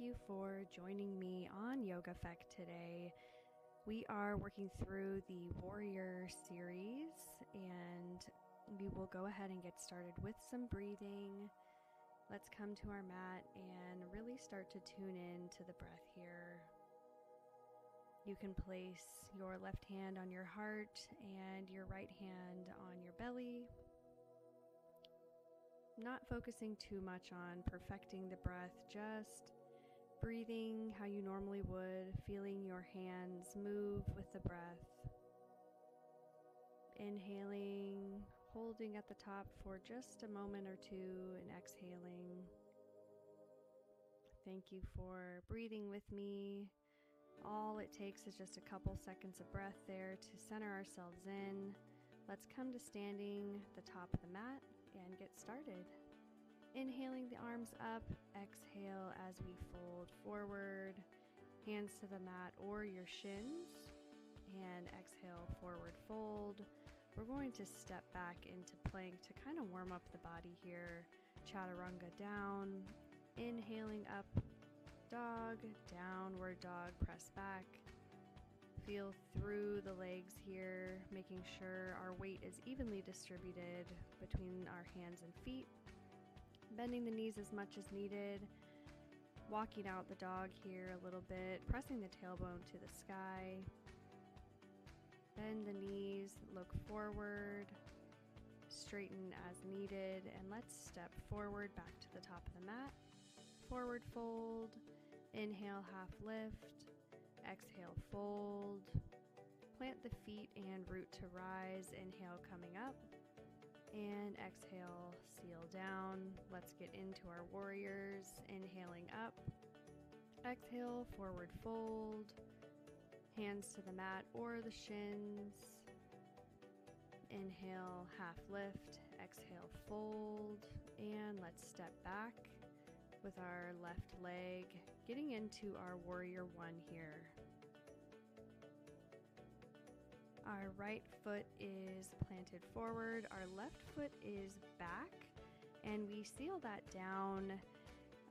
Thank you for joining me on Yoga Effect today. We are working through the Warrior series, and we will go ahead and get started with some breathing. Let's come to our mat and really start to tune in to the breath here. You can place your left hand on your heart and your right hand on your belly. Not focusing too much on perfecting the breath, just breathing how you normally would, feeling your hands move with the breath. Inhaling, holding at the top for just a moment or two, and exhaling. Thank you for breathing with me. All it takes is just a couple seconds of breath there to center ourselves in. Let's come to standing at the top of the mat and get started. Inhaling the arms up, exhale as we fold forward, hands to the mat or your shins, and exhale, forward fold. We're going to step back into plank to kind of warm up the body here. Chaturanga down, inhaling up, dog, downward dog, press back. Feel through the legs here, making sure our weight is evenly distributed between our hands and feet. Bending the knees as much as needed, walking out the dog here a little bit, pressing the tailbone to the sky. Bend the knees, look forward, straighten as needed, and let's step forward back to the top of the mat. Forward fold, inhale, half lift, exhale, fold. Plant the feet and root to rise, inhale, coming up. And exhale, seal down. Let's get into our warriors. Inhaling up. Exhale, forward fold. Hands to the mat or the shins. Inhale, half lift. Exhale, fold. And let's step back with our left leg, getting into our warrior one here. Our right foot is planted forward, our left foot is back, and we seal that down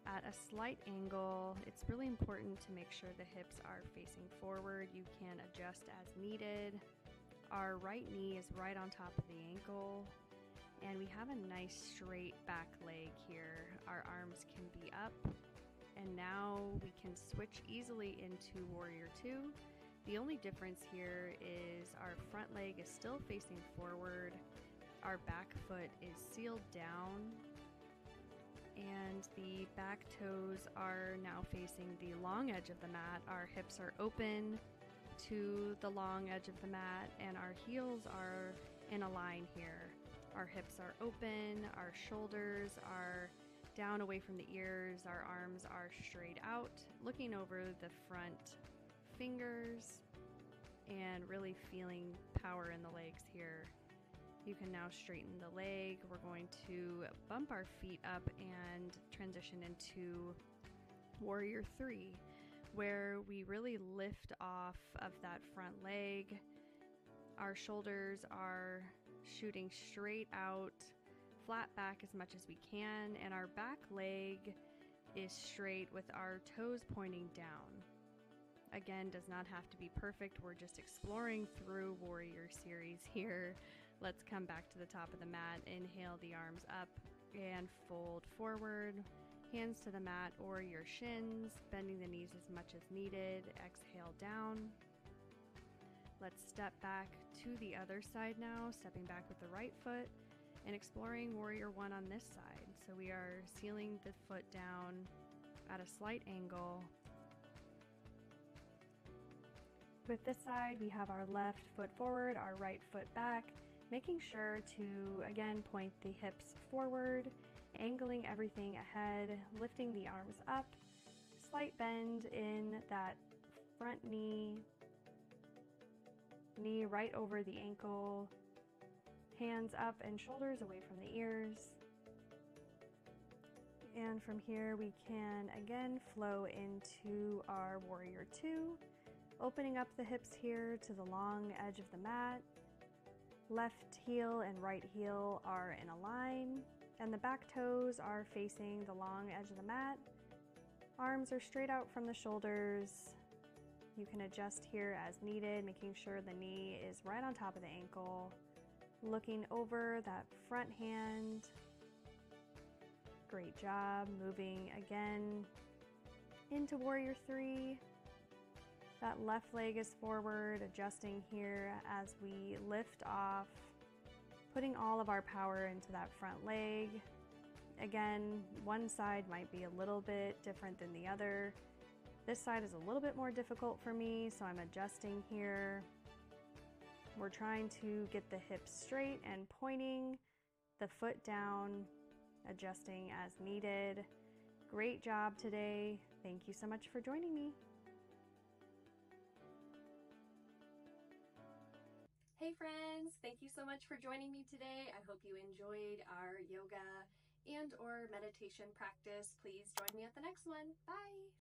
at a slight angle. It's really important to make sure the hips are facing forward. You can adjust as needed. Our right knee is right on top of the ankle, and we have a nice straight back leg here. Our arms can be up, and now we can switch easily into Warrior 2. The only difference here is our front leg is still facing forward, our back foot is sealed down, and the back toes are now facing the long edge of the mat. Our hips are open to the long edge of the mat, and our heels are in a line here. Our hips are open, our shoulders are down away from the ears, our arms are straight out, looking over the front fingers and really feeling power in the legs here. You can now straighten the leg. We're going to bump our feet up and transition into Warrior 3, where we really lift off of that front leg. Our shoulders are shooting straight out, flat back as much as we can, and our back leg is straight with our toes pointing down. Again, does not have to be perfect. We're just exploring through Warrior series here. Let's come back to the top of the mat. Inhale the arms up and fold forward. Hands to the mat or your shins, bending the knees as much as needed. Exhale down. Let's step back to the other side now, stepping back with the right foot and exploring Warrior 1 on this side. So we are sealing the foot down at a slight angle. With this side, we have our left foot forward, our right foot back, making sure to, again, point the hips forward, angling everything ahead, lifting the arms up, slight bend in that front knee right over the ankle, hands up and shoulders away from the ears. And from here, we can again flow into our Warrior 2. Opening up the hips here to the long edge of the mat. Left heel and right heel are in a line, and the back toes are facing the long edge of the mat. Arms are straight out from the shoulders. You can adjust here as needed, making sure the knee is right on top of the ankle. Looking over that front hand. Great job. Moving again into Warrior 3. That left leg is forward, adjusting here as we lift off, putting all of our power into that front leg. Again, one side might be a little bit different than the other. This side is a little bit more difficult for me, so I'm adjusting here. We're trying to get the hips straight and pointing, the foot down, adjusting as needed. Great job today. Thank you so much for joining me. Hey friends, thank you so much for joining me today. I hope you enjoyed our yoga and or meditation practice. Please join me at the next one. Bye.